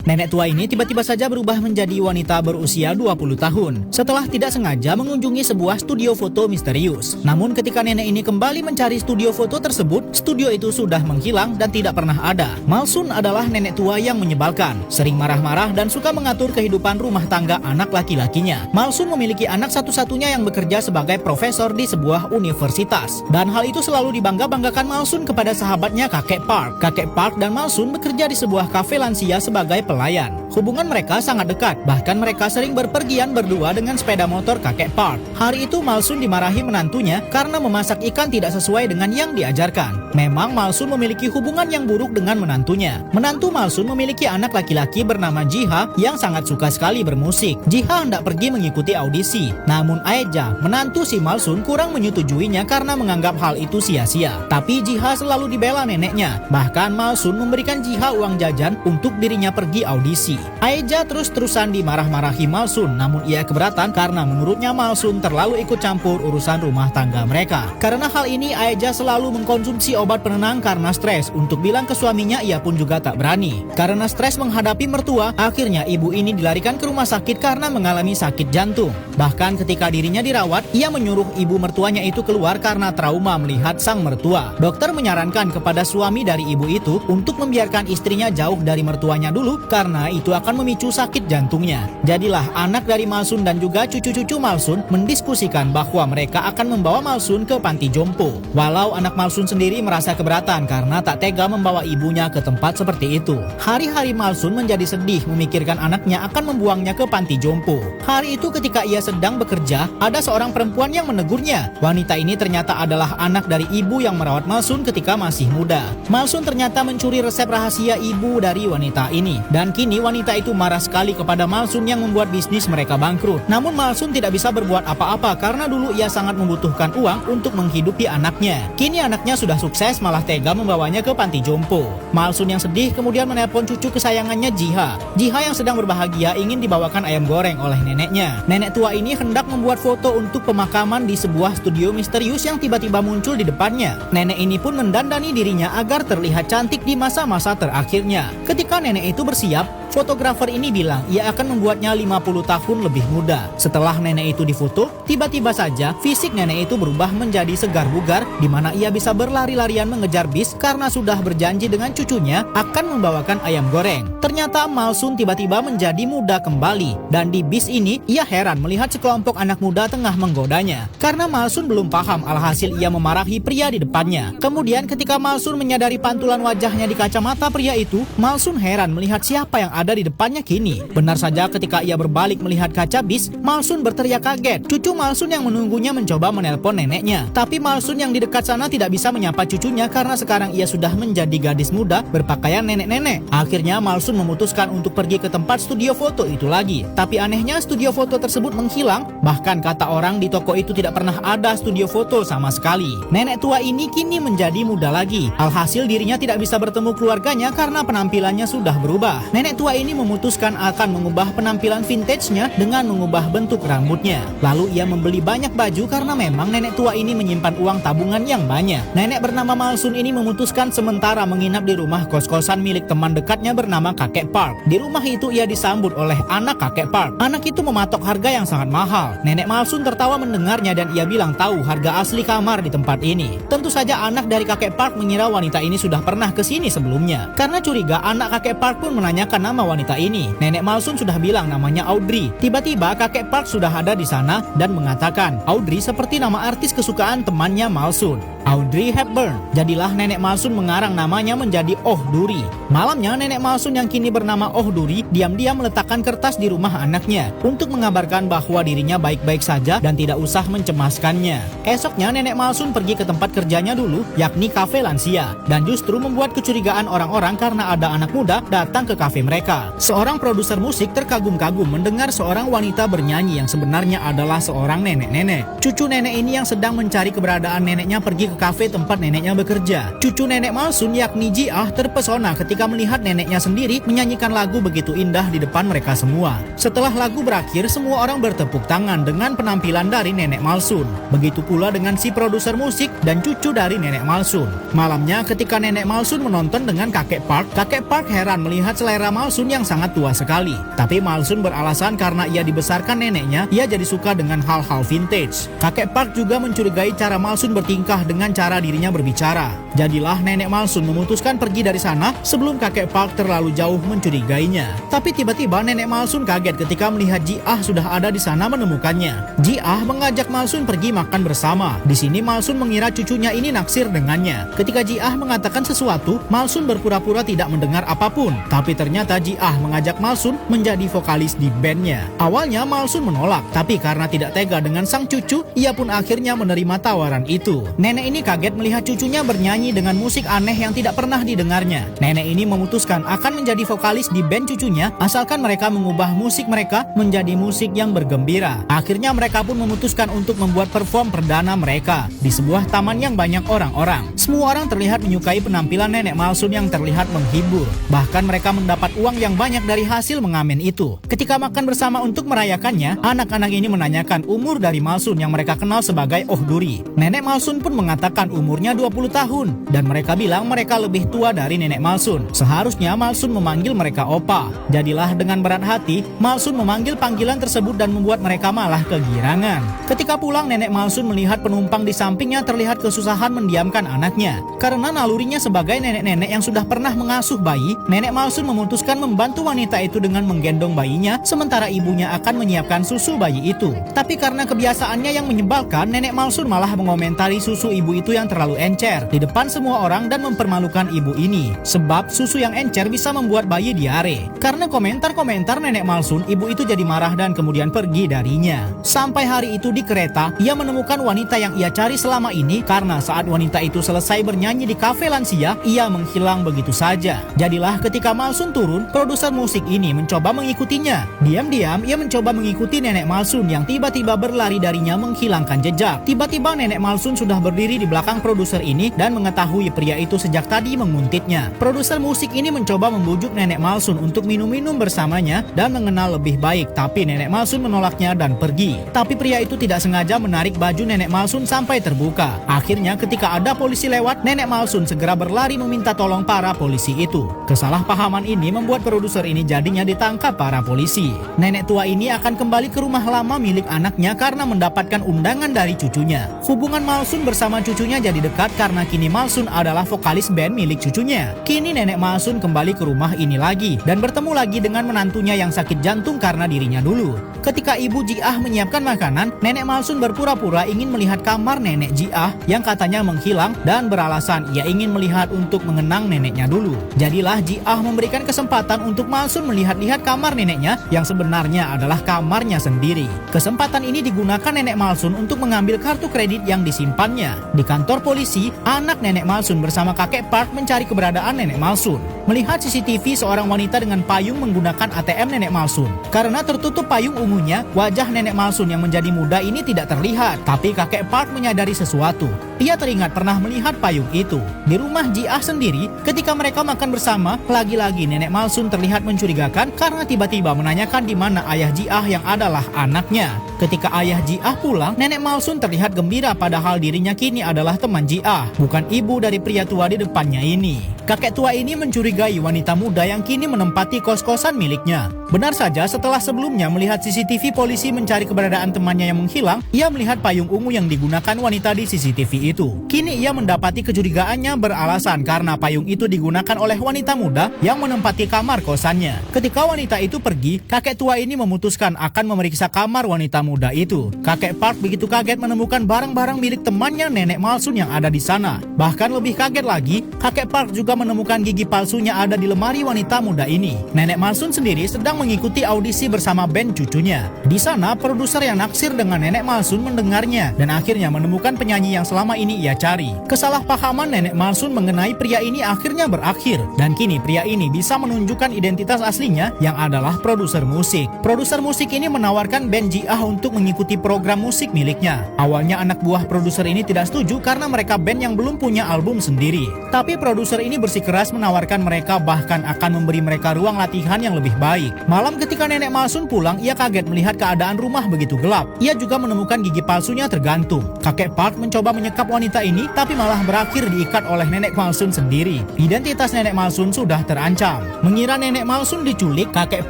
Nenek tua ini tiba-tiba saja berubah menjadi wanita berusia 20 tahun setelah tidak sengaja mengunjungi sebuah studio foto misterius. Namun ketika nenek ini kembali mencari studio foto tersebut, studio itu sudah menghilang dan tidak pernah ada. Malsun adalah nenek tua yang menyebalkan, sering marah-marah dan suka mengatur kehidupan rumah tangga anak laki-lakinya. Malsun memiliki anak satu-satunya yang bekerja sebagai profesor di sebuah universitas. Dan hal itu selalu dibangga-banggakan Malsun kepada sahabatnya kakek Park. Kakek Park dan Malsun bekerja di sebuah kafe lansia sebagai pelayan. Hubungan mereka sangat dekat, bahkan mereka sering berpergian berdua dengan sepeda motor kakek Park. Hari itu Malsun dimarahi menantunya karena memasak ikan tidak sesuai dengan yang diajarkan. Memang Malsun memiliki hubungan yang buruk dengan menantunya. Menantu Malsun memiliki anak laki-laki bernama Jiha yang sangat suka sekali bermusik. Jiha hendak pergi mengikuti audisi. Namun Aeja, menantu si Malsun, kurang menyetujuinya karena menganggap hal itu sia-sia. Tapi Jiha selalu dibela neneknya. Bahkan Malsun memberikan Jiha uang jajan untuk dirinya pergi audisi. Aeja terus-terusan dimarah-marahi Malsun, namun ia keberatan karena menurutnya Malsun terlalu ikut campur urusan rumah tangga mereka. Karena hal ini Aeja selalu mengkonsumsi obat penenang karena stres. Untuk bilang ke suaminya ia pun juga tak berani. Karena stres menghadapi mertua, akhirnya ibu ini dilarikan ke rumah sakit karena mengalami sakit jantung. Bahkan ketika dirinya dirawat, ia menyuruh ibu mertuanya itu keluar karena trauma melihat sang mertua. Dokter menyarankan kepada suami dari ibu itu untuk membiarkan istrinya jauh dari mertuanya dulu karena itu akan memicu sakit jantungnya. Jadilah anak dari Malsun dan juga cucu-cucu Malsun mendiskusikan bahwa mereka akan membawa Malsun ke panti jompo. Walau anak Malsun sendiri merasa keberatan karena tak tega membawa ibunya ke tempat seperti itu. Hari-hari Malsun menjadi sedih memikirkan anaknya akan membuangnya ke panti jompo. Hari itu ketika ia sedang bekerja, ada seorang perempuan yang menegurnya. Wanita ini ternyata adalah anak dari ibu yang merawat Malsun ketika masih muda. Malsun ternyata mencuri resep rahasia ibu dari wanita ini. Dan kini wanita itu marah sekali kepada Malsun yang membuat bisnis mereka bangkrut. Namun Malsun tidak bisa berbuat apa-apa karena dulu ia sangat membutuhkan uang untuk menghidupi anaknya. Kini anaknya sudah sukses malah tega membawanya ke panti jompo. Malsun yang sedih kemudian menelpon cucu kesayangannya Jiha. Jiha yang sedang berbahagia ingin dibawakan ayam goreng oleh neneknya. Nenek tua ini hendak membuat foto untuk pemakaman di sebuah studio misterius yang tiba-tiba muncul di depannya. Nenek ini pun mendandani dirinya agar terlihat cantik di masa-masa terakhirnya. Ketika nenek itu bersiap, fotografer ini bilang ia akan membuatnya 50 tahun lebih muda. Setelah nenek itu difoto, tiba-tiba saja fisik nenek itu berubah menjadi segar bugar di mana ia bisa berlari-larian mengejar bis karena sudah berjanji dengan cucunya akan membawakan ayam goreng. Ternyata Malsun tiba-tiba menjadi muda kembali dan di bis ini ia heran melihat sekelompok anak muda tengah menggodanya. Karena Malsun belum paham, alhasil ia memarahi pria di depannya. Kemudian ketika Malsun menyadari pantulan wajahnya di kacamata pria itu, Malsun heran melihat siapa yang ada di depannya kini. Benar saja ketika ia berbalik melihat kaca bis, Malsun berteriak kaget. Cucu Malsun yang menunggunya mencoba menelpon neneknya. Tapi Malsun yang di dekat sana tidak bisa menyapa cucunya karena sekarang ia sudah menjadi gadis muda berpakaian nenek-nenek. Akhirnya Malsun memutuskan untuk pergi ke tempat studio foto itu lagi. Tapi anehnya studio foto tersebut menghilang. Bahkan kata orang di toko itu tidak pernah ada studio foto sama sekali. Nenek tua ini kini menjadi muda lagi. Alhasil dirinya tidak bisa bertemu keluarganya karena penampilannya sudah berubah. Nenek tua ini memutuskan akan mengubah penampilan vintage-nya dengan mengubah bentuk rambutnya. Lalu ia membeli banyak baju karena memang nenek tua ini menyimpan uang tabungan yang banyak. Nenek bernama Malsun ini memutuskan sementara menginap di rumah kos-kosan milik teman dekatnya bernama kakek Park. Di rumah itu ia disambut oleh anak kakek Park. Anak itu mematok harga yang sangat mahal. Nenek Malsun tertawa mendengarnya dan ia bilang tahu harga asli kamar di tempat ini. Tentu saja anak dari kakek Park mengira wanita ini sudah pernah ke sini sebelumnya. Karena curiga, anak kakek Park pun menanyakan nama wanita ini. Nenek Malsun sudah bilang namanya Audrey. Tiba-tiba kakek Park sudah ada di sana dan mengatakan Audrey seperti nama artis kesukaan temannya Malsun, Audrey Hepburn. Jadilah nenek Malsun mengarang namanya menjadi Oh Duri. Malamnya nenek Malsun yang kini bernama Oh Duri diam-diam meletakkan kertas di rumah anaknya untuk mengabarkan bahwa dirinya baik-baik saja dan tidak usah mencemaskannya. Esoknya nenek Malsun pergi ke tempat kerjanya dulu, yakni kafe lansia, dan justru membuat kecurigaan orang-orang karena ada anak muda datang ke kafe mereka. Seorang produser musik terkagum-kagum mendengar seorang wanita bernyanyi yang sebenarnya adalah seorang nenek-nenek. Cucu nenek ini yang sedang mencari keberadaan neneknya pergi ke kafe tempat neneknya bekerja. Cucu nenek Malsun yakni Jiah terpesona ketika melihat neneknya sendiri menyanyikan lagu begitu indah di depan mereka semua. Setelah lagu berakhir, semua orang bertepuk tangan dengan penampilan dari nenek Malsun. Begitu pula dengan si produser musik dan cucu dari nenek Malsun. Malamnya ketika nenek Malsun menonton dengan kakek Park heran melihat selera Malsun Malsun yang sangat tua sekali. Tapi Malsun beralasan karena ia dibesarkan neneknya, ia jadi suka dengan hal-hal vintage. Kakek Park juga mencurigai cara Malsun bertingkah dengan cara dirinya berbicara. Jadilah nenek Malsun memutuskan pergi dari sana sebelum kakek Park terlalu jauh mencurigainya. Tapi tiba-tiba nenek Malsun kaget ketika melihat Ji-ah sudah ada di sana menemukannya. Ji-ah mengajak Malsun pergi makan bersama. Di sini Malsun mengira cucunya ini naksir dengannya. Ketika Ji-ah mengatakan sesuatu, Malsun berpura-pura tidak mendengar apapun. Tapi ternyata Ji-ah mengajak Malsun menjadi vokalis di bandnya. Awalnya Malsun menolak, tapi karena tidak tega dengan sang cucu, ia pun akhirnya menerima tawaran itu. Nenek ini kaget melihat cucunya bernyanyi dengan musik aneh yang tidak pernah didengarnya. Nenek ini memutuskan akan menjadi vokalis di band cucunya asalkan mereka mengubah musik mereka menjadi musik yang bergembira. Akhirnya mereka pun memutuskan untuk membuat perform perdana mereka di sebuah taman yang banyak orang-orang. Semua orang terlihat menyukai penampilan nenek Malsun yang terlihat menghibur. Bahkan mereka mendapat uang yang banyak dari hasil mengamen itu. Ketika makan bersama untuk merayakannya, anak-anak ini menanyakan umur dari Malsun yang mereka kenal sebagai Oh Duri. Nenek Malsun pun mengatakan umurnya 20 tahun dan mereka bilang mereka lebih tua dari nenek Malsun. Seharusnya Malsun memanggil mereka Opa. Jadilah dengan berat hati, Malsun memanggil panggilan tersebut dan membuat mereka malah kegirangan. Ketika pulang, nenek Malsun melihat penumpang di sampingnya terlihat kesusahan mendiamkan anaknya. Karena nalurinya sebagai nenek-nenek yang sudah pernah mengasuh bayi, nenek Malsun memutuskan membantu wanita itu dengan menggendong bayinya, sementara ibunya akan menyiapkan susu bayi itu. Tapi karena kebiasaannya yang menyebalkan, nenek Malsun malah mengomentari susu ibu itu yang terlalu encer di depan semua orang dan mempermalukan ibu ini. Sebab susu yang encer bisa membuat bayi diare. Karena komentar-komentar nenek Malsun, ibu itu jadi marah dan kemudian pergi darinya. Sampai hari itu di kereta, ia menemukan wanita yang ia cari selama ini karena saat wanita itu selesai bernyanyi di kafe lansia, ia menghilang begitu saja. Jadilah ketika Malsun turun, produser musik ini mencoba mengikutinya. Diam-diam ia mencoba mengikuti nenek Malsun yang tiba-tiba berlari darinya menghilangkan jejak. Tiba-tiba nenek Malsun sudah berdiri di belakang produser ini dan mengetahui pria itu sejak tadi menguntitnya. Produser musik ini mencoba membujuk nenek Malsun untuk minum-minum bersamanya dan mengenal lebih baik, tapi nenek Malsun menolaknya dan pergi. Tapi pria itu tidak sengaja menarik baju nenek Malsun sampai terbuka. Akhirnya ketika ada polisi lewat, nenek Malsun segera berlari meminta tolong para polisi itu. Kesalahpahaman ini membuat produser ini jadinya ditangkap para polisi. Nenek tua ini akan kembali ke rumah lama milik anaknya karena mendapatkan undangan dari cucunya. Hubungan Malsun bersama cucunya jadi dekat karena kini Malsun adalah vokalis band milik cucunya. Kini nenek Malsun kembali ke rumah ini lagi dan bertemu lagi dengan menantunya yang sakit jantung karena dirinya dulu. Ketika ibu Ji-ah menyiapkan makanan, nenek Malsun berpura-pura ingin melihat kamar nenek Ji-ah yang katanya menghilang dan beralasan ia ingin melihat untuk mengenang neneknya dulu. Jadilah Ji-ah memberikan kesempatan untuk Malsun melihat-lihat kamar neneknya yang sebenarnya adalah kamarnya sendiri. Kesempatan ini digunakan nenek Malsun untuk mengambil kartu kredit yang disimpannya. Di kantor polisi, anak nenek Malsun bersama kakek Park mencari keberadaan nenek Malsun. Melihat CCTV seorang wanita dengan payung menggunakan ATM nenek Malsun. Karena tertutup payung ungunya, wajah nenek Malsun yang menjadi muda ini tidak terlihat. Tapi kakek Park menyadari sesuatu. Ia teringat pernah melihat payung itu di rumah Ji-ah sendiri. Ketika mereka makan bersama, lagi-lagi nenek Malsun terlihat mencurigakan karena tiba-tiba menanyakan di mana ayah Ji-ah yang adalah anaknya. Ketika ayah Ji-ah pulang, nenek Malsun terlihat gembira padahal dirinya kini adalah teman Ji-ah, bukan ibu dari pria tua di depannya ini. Kakek tua ini mencurigai wanita muda yang kini menempati kos-kosan miliknya. Benar saja, setelah sebelumnya melihat CCTV polisi mencari keberadaan temannya yang menghilang, ia melihat payung ungu yang digunakan wanita di CCTV itu. Kini ia mendapati kecurigaannya beralasan karena payung itu digunakan oleh wanita muda yang menempati kamar kosannya. Ketika wanita itu pergi, kakek tua ini memutuskan akan memeriksa kamar wanita muda itu. Kakek Park begitu kaget menemukan barang-barang milik temannya nenek Malsun yang ada di sana. Bahkan lebih kaget lagi, kakek Park juga menemukan gigi palsunya ada di lemari wanita muda ini. Nenek Malsun sendiri sedang mengikuti audisi bersama band cucunya. Di sana, produser yang naksir dengan nenek Malsun mendengarnya dan akhirnya menemukan penyanyi yang selama ini ia cari. Kesalahpahaman nenek Malsun mengenai pria ini akhirnya berakhir dan kini pria ini bisa menunjukkan identitas aslinya yang adalah produser musik. Produser musik ini menawarkan band Ji-ah untuk mengikuti program musik miliknya. Awalnya anak buah produser ini tidak setuju karena mereka band yang belum punya album sendiri. Tapi produser ini bersikeras menawarkan mereka bahkan akan memberi mereka ruang latihan yang lebih baik. Malam ketika nenek Malsun pulang, ia kaget melihat keadaan rumah begitu gelap. Ia juga menemukan gigi palsunya tergantung. Kakek Park mencoba menyekap menangkap wanita ini, tapi malah berakhir diikat oleh nenek Malsun sendiri. Identitas nenek Malsun sudah terancam. Mengira nenek Malsun diculik, kakek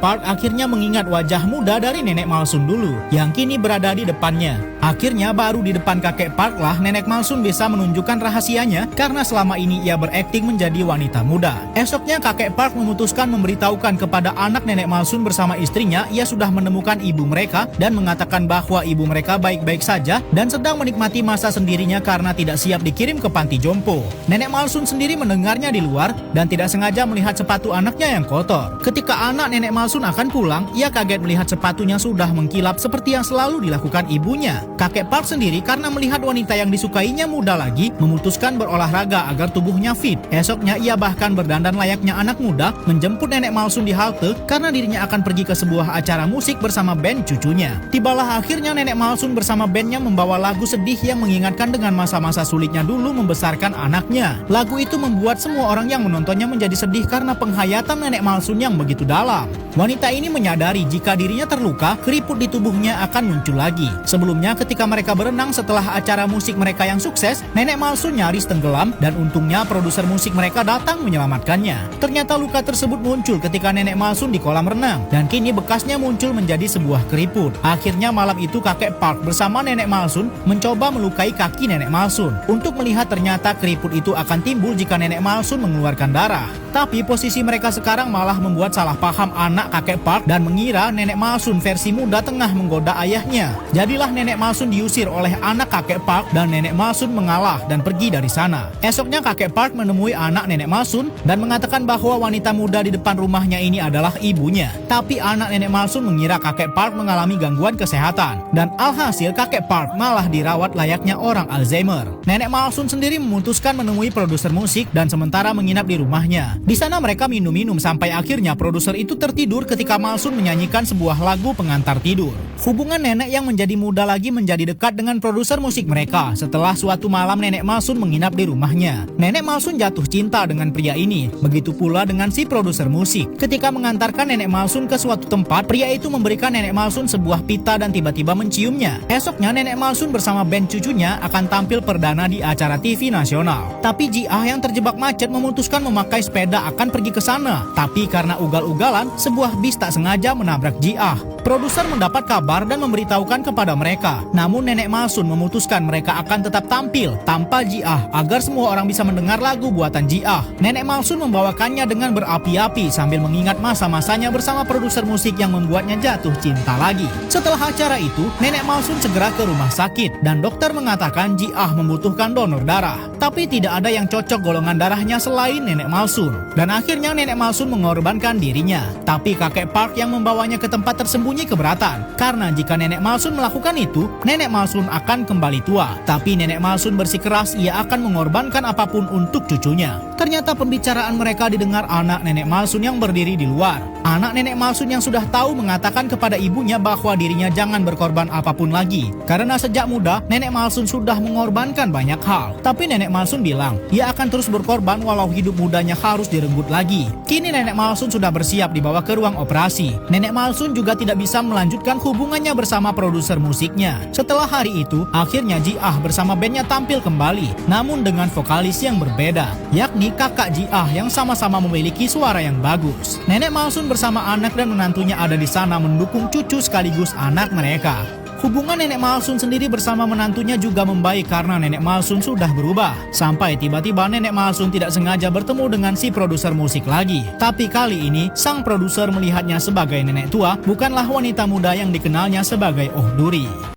Park akhirnya mengingat wajah muda dari nenek Malsun dulu, yang kini berada di depannya. Akhirnya baru di depan kakek Park lah nenek Malsun bisa menunjukkan rahasianya karena selama ini ia berakting menjadi wanita muda. Esoknya kakek Park memutuskan memberitahukan kepada anak nenek Malsun bersama istrinya ia sudah menemukan ibu mereka dan mengatakan bahwa ibu mereka baik-baik saja dan sedang menikmati masa sendirinya karena tidak siap dikirim ke panti jompo. Nenek Malsun sendiri mendengarnya di luar dan tidak sengaja melihat sepatu anaknya yang kotor. Ketika anak nenek Malsun akan pulang, ia kaget melihat sepatunya sudah mengkilap seperti yang selalu dilakukan ibunya. Kakek Park sendiri karena melihat wanita yang disukainya muda lagi, memutuskan berolahraga agar tubuhnya fit. Esoknya ia bahkan berdandan layaknya anak muda, menjemput nenek Malsun di halte karena dirinya akan pergi ke sebuah acara musik bersama band cucunya. Tibalah akhirnya nenek Malsun bersama bandnya membawa lagu sedih yang mengingatkan dengan masa-masa sulitnya dulu membesarkan anaknya. Lagu itu membuat semua orang yang menontonnya menjadi sedih karena penghayatan nenek Malsun yang begitu dalam. Wanita ini menyadari jika dirinya terluka, keriput di tubuhnya akan muncul lagi. Sebelumnya ketika mereka berenang setelah acara musik mereka yang sukses, nenek Malsun nyaris tenggelam dan untungnya produser musik mereka datang menyelamatkannya. Ternyata luka tersebut muncul ketika nenek Malsun di kolam renang dan kini bekasnya muncul menjadi sebuah keriput. Akhirnya malam itu kakek Park bersama nenek Malsun mencoba melukai kaki nenek Malsun untuk melihat ternyata keriput itu akan timbul jika nenek Malsun mengeluarkan darah. Tapi posisi mereka sekarang malah membuat salah paham anak kakek Park dan mengira nenek Malsun versi muda tengah menggoda ayahnya. Jadilah nenek Malsun diusir oleh anak kakek Park dan nenek Malsun mengalah dan pergi dari sana. Esoknya kakek Park menemui anak nenek Malsun dan mengatakan bahwa wanita muda di depan rumahnya ini adalah ibunya. Tapi anak nenek Malsun mengira kakek Park mengalami gangguan kesehatan dan alhasil kakek Park malah dirawat layaknya orang Alzheimer. Nenek Malsun sendiri memutuskan menemui produser musik dan sementara menginap di rumahnya. Di sana mereka minum-minum sampai akhirnya produser itu tertidur ketika Malsun menyanyikan sebuah lagu pengantar tidur. Hubungan nenek yang menjadi muda lagi menjadi dekat dengan produser musik mereka setelah suatu malam nenek Malsun menginap di rumahnya. Nenek Malsun jatuh cinta dengan pria ini, begitu pula dengan si produser musik. Ketika mengantarkan nenek Malsun ke suatu tempat, pria itu memberikan nenek Malsun sebuah pita dan tiba-tiba menciumnya. Esoknya nenek Malsun bersama band cucunya akan tampil perdana di acara TV nasional. Tapi Ji Ah yang terjebak macet memutuskan memakai sepeda akan pergi ke sana. Tapi karena ugal-ugalan, sebuah bis tak sengaja menabrak Ji Ah. Produser mendapat kabar dan memberitahukan kepada mereka. Namun nenek Malsun memutuskan mereka akan tetap tampil tanpa Ji Ah agar semua orang bisa mendengar lagu buatan Ji Ah. Nenek Malsun membawakannya dengan berapi-api sambil mengingat masa-masanya bersama produser musik yang membuatnya jatuh cinta lagi. Setelah acara itu, nenek Malsun segera ke rumah sakit dan dokter mengatakan Ji Ah membutuhkan donor darah. Tapi tidak ada yang cocok golongan darahnya selain nenek Malsun. Dan akhirnya nenek Malsun mengorbankan dirinya. Tapi kakek Park yang membawanya ke tempat tersembunyi keberatan. Karena jika nenek Malsun melakukan itu, nenek Malsun akan kembali tua. Tapi nenek Malsun bersikeras ia akan mengorbankan apapun untuk cucunya. Ternyata pembicaraan mereka didengar anak nenek Malsun yang berdiri di luar. Anak nenek Malsun yang sudah tahu mengatakan kepada ibunya bahwa dirinya jangan berkorban apapun lagi. Karena sejak muda, nenek Malsun sudah mengorbankan banyak hal. Tapi nenek Malsun bilang, ia akan terus berkorban walau hidup mudanya harus direnggut lagi. Kini nenek Malsun sudah bersiap dibawa ke ruang operasi. Nenek Malsun juga tidak bisa melanjutkan hubungannya bersama produser musiknya. Setelah hari itu, akhirnya Ji Ah bersama bandnya tampil kembali. Namun dengan vokalis yang berbeda, yakni kakak Ji Ah yang sama-sama memiliki suara yang bagus. Nenek Malsun bersama anak dan menantunya ada di sana mendukung cucu sekaligus anak mereka. Hubungan nenek Malsun sendiri bersama menantunya juga membaik karena nenek Malsun sudah berubah. Sampai tiba-tiba nenek Malsun tidak sengaja bertemu dengan si produser musik lagi. Tapi kali ini, sang produser melihatnya sebagai nenek tua, bukanlah wanita muda yang dikenalnya sebagai Oh Duri.